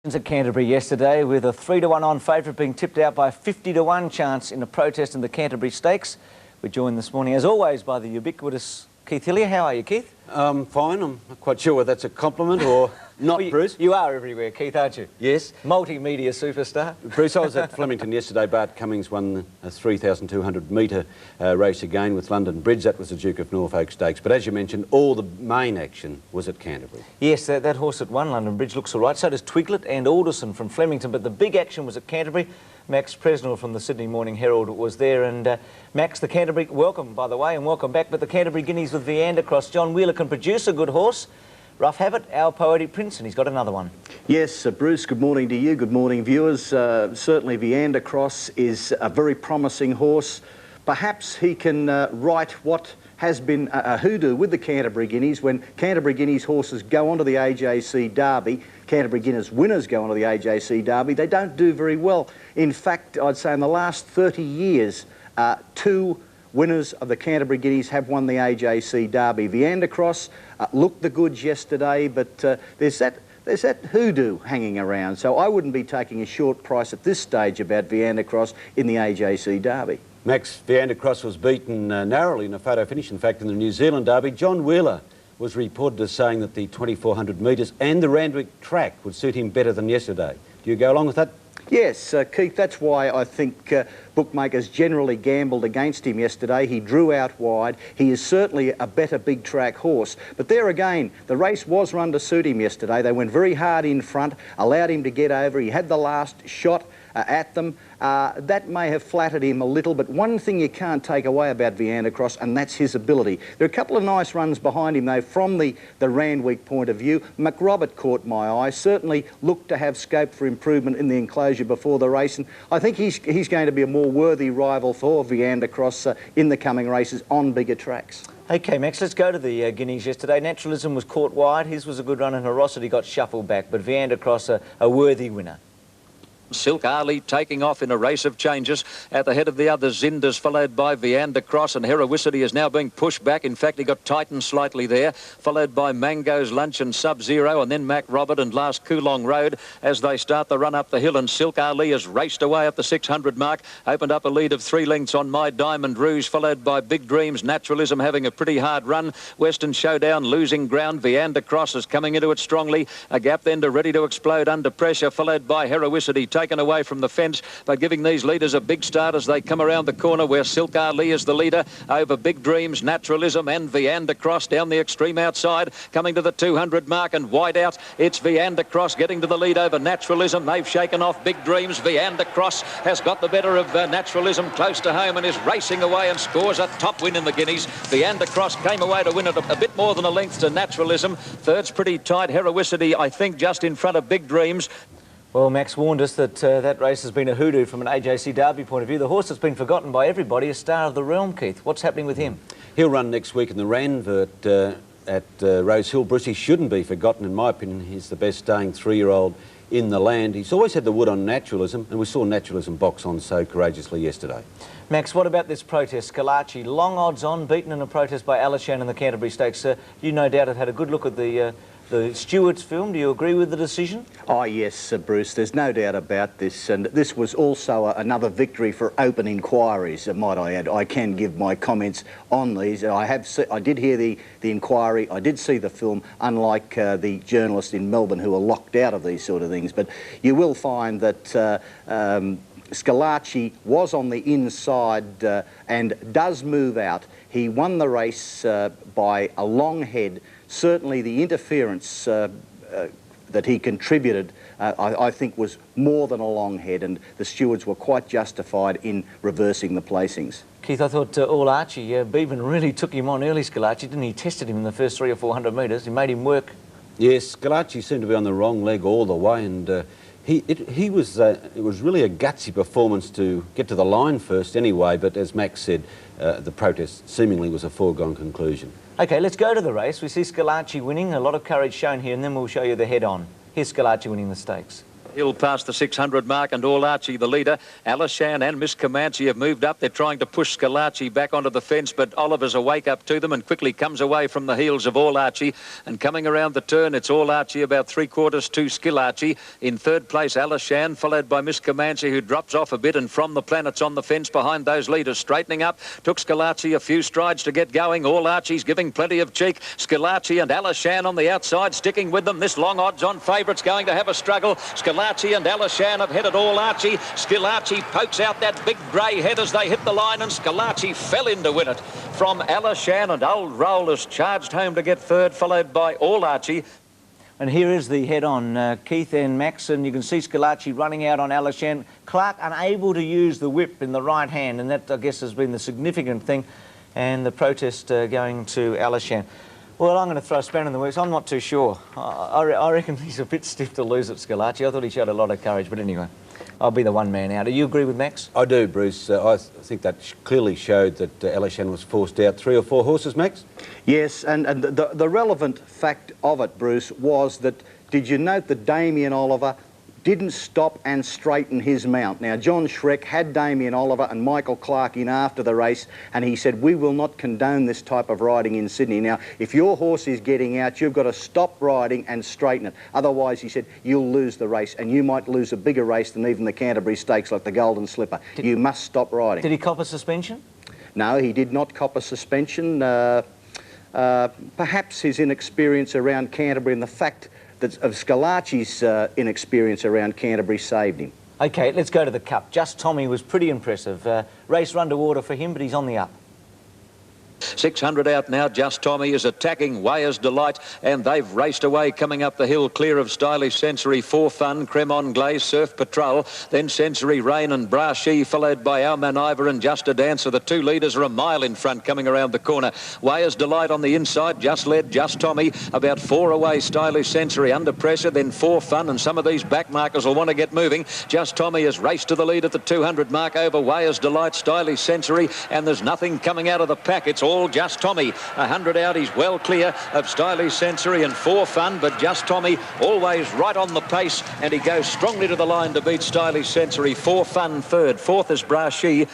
At Canterbury yesterday with a 3-1 on favourite being tipped out by a 50-1 chance in a protest in the Canterbury Stakes. We're joined this morning as always by the ubiquitous Keith Hillier. How are you, Keith? Fine. I'm not quite sure whether that's a compliment or not, Well, Bruce. You are everywhere, Keith, aren't you? Yes. Multimedia superstar. Bruce, I was at Flemington yesterday. Bart Cummings won a 3,200 metre race again with London Bridge. That was the Duke of Norfolk Stakes. But as you mentioned, all the main action was at Canterbury. Yes, that horse that won London Bridge looks all right. So does Twiglet and Alderson from Flemington. But the big action was at Canterbury. Max Presnell from the Sydney Morning Herald was there. And Max, the Canterbury, welcome, by the way, and welcome back. But the Canterbury Guineas with Viander Cross. John Wheeler can produce a good horse. Rough Habit, our poetic prince, and he's got another one. Yes, Bruce, good morning to you. Good morning, viewers. Certainly Viander Cross is a very promising horse. Perhaps he can right what has been a hoodoo with the Canterbury Guineas. When Canterbury Guineas horses go onto the AJC Derby, Canterbury Guineas winners go onto the AJC Derby, they don't do very well. In fact, I'd say in the last 30 years, two winners of the Canterbury Guineas have won the AJC Derby. Viander Cross looked the goods yesterday, but there's that hoodoo hanging around. So I wouldn't be taking a short price at this stage about Viander Cross in the AJC Derby. Max Viander Cross was beaten narrowly in a photo finish, in fact, in the New Zealand Derby. John Wheeler was reported as saying that the 2,400 metres and the Randwick track would suit him better than yesterday. Do you go along with that? Yes, Keith, that's why I think bookmakers generally gambled against him yesterday. He drew out wide. He is certainly a better big track horse. But there again, the race was run to suit him yesterday. They went very hard in front, allowed him to get over. He had the last shot at them. That may have flattered him a little, but one thing you can't take away about Viander Cross, and that's his ability. There are a couple of nice runs behind him, though, from the Randwick point of view. McRobert caught my eye, certainly looked to have scope for improvement in the enclosure before the race, and I think he's going to be a more worthy rival for Viander Cross in the coming races on bigger tracks. OK, Max, let's go to the Guineas yesterday. Naturalism was caught wide. His was a good run, and Herosity got shuffled back, but Viander Cross a worthy winner. Silk Ali taking off in a race of changes at the head of the other Zinders, followed by Viander Cross, and Heroicity is now being pushed back. In fact, he got tightened slightly there, followed by Mango's Lunch and Sub-Zero, and then Mac Robert and last Coolong Road as they start the run up the hill. And Silk Ali has raced away at the 600 mark, opened up a lead of 3 lengths on My Diamond Rouge, followed by Big Dreams, Naturalism having a pretty hard run, Western Showdown losing ground. Viander Cross is coming into it strongly, a gap then to Ready to Explode under pressure, followed by Heroicity taken away from the fence, but giving these leaders a big start as they come around the corner, where Silk Ali is the leader over Big Dreams, Naturalism and Viander Cross down the extreme outside, coming to the 200 mark, and wide out it's Viander Cross getting to the lead over Naturalism. They've shaken off Big Dreams. Viander Cross has got the better of Naturalism close to home and is racing away and scores a top win in the Guineas. Viander Cross came away to win it a bit more than a length to Naturalism. Third's pretty tight. Heroicity, I think, just in front of Big Dreams. Well, Max warned us that that race has been a hoodoo from an AJC Derby point of view. The horse that's been forgotten by everybody is Star of the Realm, Keith. What's happening with him? He'll run next week in the Ranvert at Rose Hill. Bruce, he shouldn't be forgotten, in my opinion. He's the best staying 3-year-old in the land. He's always had the wood on Naturalism, and we saw Naturalism box on so courageously yesterday. Max, what about this protest? Scalacci, long odds on, beaten in a protest by Alishan in the Canterbury Stakes. You no doubt have had a good look at the Stewart's film. Do you agree with the decision? Oh yes, Bruce, there's no doubt about this, and this was also another victory for open inquiries, might I add. I can give my comments on these. I did hear the inquiry, I did see the film, unlike the journalists in Melbourne who are locked out of these sort of things, but you will find that Scalacci was on the inside and does move out. He won the race by a long head. Certainly the interference that he contributed, I think, was more than a long head, and the stewards were quite justified in reversing the placings. Keith, I thought All Archie, Bevan really took him on early, Scalacci, didn't he? Tested him in the first 300 or 400 metres. He made him work. Yes, Scalacci seemed to be on the wrong leg all the way, and it was really a gutsy performance to get to the line first anyway, but as Max said, the protest seemingly was a foregone conclusion. OK, let's go to the race. We see Scalacci winning, a lot of courage shown here, and then we'll show you the head-on. Here's Scalacci winning the stakes. Hill past the 600 mark and All Archie the leader. Alishan and Miss Comanche have moved up. They're trying to push Scalacci back onto the fence, but Oliver's awake up to them and quickly comes away from the heels of All Archie. And coming around the turn, it's All Archie about 3/4 to Scalacci. In third place, Alishan, followed by Miss Comanche, who drops off a bit, and From the Planet's on the fence behind those leaders. Straightening up, took Scalacci a few strides to get going. All Archie's giving plenty of cheek. Scalacci and Alishan on the outside, sticking with them. This long odds-on favourite's going to have a struggle. Scalacci and Alishan have headed All Archie. Scalacci pokes out that big grey head as they hit the line, and Scalacci fell in to win it. From Alishan, and Old Roll has charged home to get third, followed by All Archie. And here is the head-on, Keith and Max, and you can see Scalacci running out on Alishan. Clark unable to use the whip in the right hand, and that, I guess, has been the significant thing, and the protest going to Alishan. Well, I'm going to throw a spanner in the works. I'm not too sure. I reckon he's a bit stiff to lose at Scalacci. I thought he showed a lot of courage, but anyway, I'll be the one man out. Do you agree with Max? I do, Bruce. I think that clearly showed that Alishan was forced out 3 or 4 horses, Max? Yes, and the relevant fact of it, Bruce, was that, did you note that Damien Oliver didn't stop and straighten his mount? Now, John Schreck had Damien Oliver and Michael Clark in after the race, and he said, we will not condone this type of riding in Sydney. Now, if your horse is getting out, you've got to stop riding and straighten it. Otherwise, he said, you'll lose the race, and you might lose a bigger race than even the Canterbury Stakes, like the Golden Slipper. You must stop riding. Did he cop a suspension? No, he did not cop a suspension. Perhaps his inexperience around Canterbury and the fact that of Scalacci's inexperience around Canterbury saved him. OK, let's go to the Cup. Just Tommy was pretty impressive. Race run to water for him, but he's on the up. 600 out now. Just Tommy is attacking Wayer's Delight, and they've raced away coming up the hill, clear of Stylish Sensory, For Fun, Cremon Glaze, Surf Patrol, then Sensory Rain and Brashy, followed by Our Maniver and Just a Dancer. The two leaders are a mile in front coming around the corner. Wayer's Delight on the inside, just led Just Tommy, about 4 away Stylish Sensory, under pressure, then For Fun, and some of these back markers will want to get moving. Just Tommy has raced to the lead at the 200 mark over Wayer's Delight, Stylish Sensory, and there's nothing coming out of the pack. It's all Just Tommy. 100 out, he's well clear of Stylish Sensory and For Fun, but Just Tommy always right on the pace, and he goes strongly to the line to beat Stylish Sensory. For Fun third, fourth is Brashy.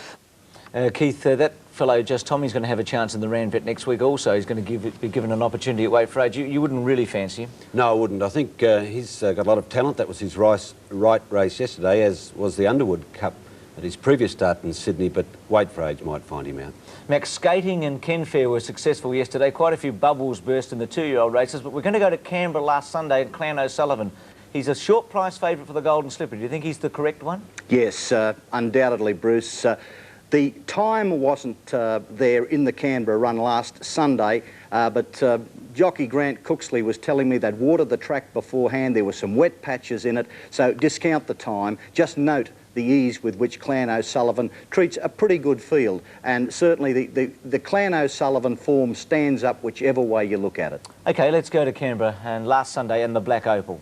Keith, that fellow Just Tommy's going to have a chance in the Randvet next week also. He's going to be given an opportunity at weight for age. You wouldn't really fancy him? No, I wouldn't. I think he's got a lot of talent. That was his right race yesterday, as was the Underwood Cup at his previous start in Sydney, but weight for age might find him out. Max, skating and Ken Fair were successful yesterday. Quite a few bubbles burst in the 2-year-old races, but we're going to go to Canberra last Sunday at Clan O'Sullivan. He's a short price favourite for the Golden Slipper. Do you think he's the correct one? Yes, undoubtedly, Bruce. The time wasn't there in the Canberra run last Sunday, but jockey Grant Cooksley was telling me they'd watered the track beforehand. There were some wet patches in it, so discount the time. Just note the ease with which Clan O'Sullivan treats a pretty good field, and certainly the Clan O'Sullivan form stands up whichever way you look at it. OK, let's go to Canberra and last Sunday and the Black Opal.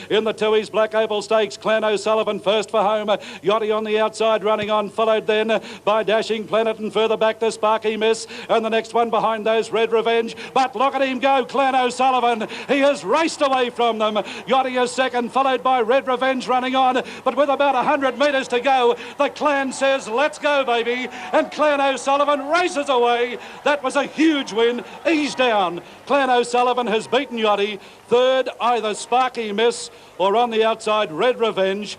In the Tooheys Black Opal Stakes, Clan O'Sullivan first for home. Yachty on the outside running on, followed then by Dashing Planet, and further back the Sparky Miss, and the next one behind those Red Revenge. But look at him go, Clan O'Sullivan. He has raced away from them. Yachty is second, followed by Red Revenge running on, but with about 100 metres to go, the Clan says, let's go, baby, and Clan O'Sullivan races away. That was a huge win. Ease down. Clan O'Sullivan has beaten Yachty. Third, either Sparky Miss or on the outside, Red Revenge.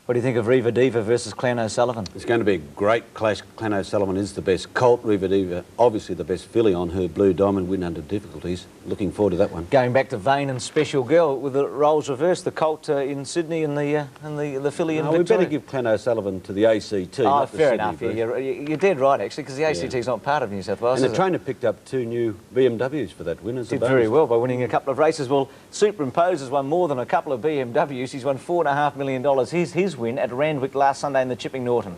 What do you think of Riva Diva versus Clan O'Sullivan? It's going to be a great clash. Clan O'Sullivan is the best colt. Riva Diva, obviously the best filly on her Blue Diamond, win under difficulties. Looking forward to that one. Going back to Vane and Special Girl with the roles reversed, the colt in Sydney and the filly in Victoria. We better give Clan O'Sullivan to the ACT. Oh, fair enough. Yeah, you're dead right, actually, because the ACT's not part of New South Wales. And the trainer picked up 2 new BMWs for that win as a bonus. Did very well by winning a couple of races. Well, Superimpose has won more than a couple of BMWs. He's won $4.5 million. Here's his win at Randwick last Sunday in the Chipping Norton.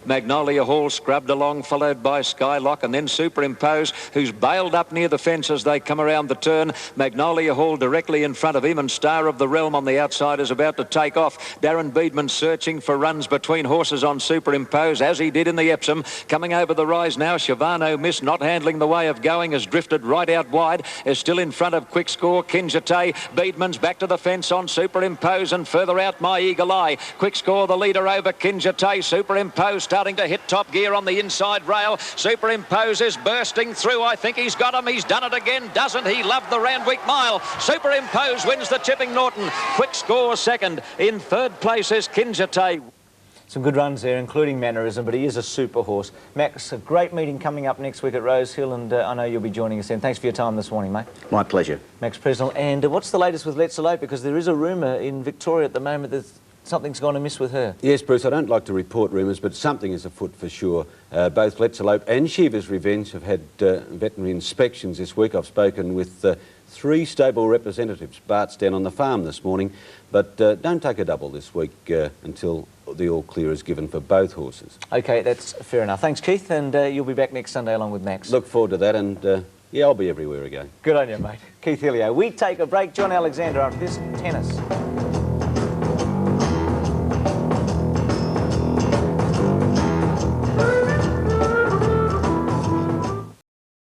Magnolia Hall scrubbed along, followed by Skylock, and then Superimpose, who's bailed up near the fence as they come around the turn. Magnolia Hall directly in front of him, and Star of the Realm on the outside is about to take off. Darren Beedman searching for runs between horses on Superimpose, as he did in the Epsom. Coming over the rise now, Shavano Miss, not handling the way of going, has drifted right out wide, is still in front of Quick Score. Kinjate, Beedman's back to the fence on Superimpose, and further out My Eagle Eye. Quick Score the leader over Kinjate. Superimpose starting to hit top gear on the inside rail. Superimpose is bursting through. I think he's got him. He's done it again, doesn't he? Loved the Randwick Mile. Superimpose wins the Chipping Norton. Quick Score second. In third place is Kinjate. Some good runs there, including Mannerism, but he is a super horse. Max, a great meeting coming up next week at Rosehill, and I know you'll be joining us then. Thanks for your time this morning, mate. My pleasure. Max Presnell. And what's the latest with Let's Elope? Because there is a rumour in Victoria at the moment that something's gone amiss with her. Yes, Bruce, I don't like to report rumours, but something is afoot for sure. Both Let's Elope and Shiva's Revenge have had veterinary inspections this week. I've spoken with 3 stable representatives. Bart's down on the farm this morning, but don't take a double this week until the all clear is given for both horses. OK, that's fair enough. Thanks, Keith, and you'll be back next Sunday along with Max. Look forward to that, and yeah, I'll be everywhere again. Good on you, mate. Keith Hillier. We take a break. John Alexander after this, tennis.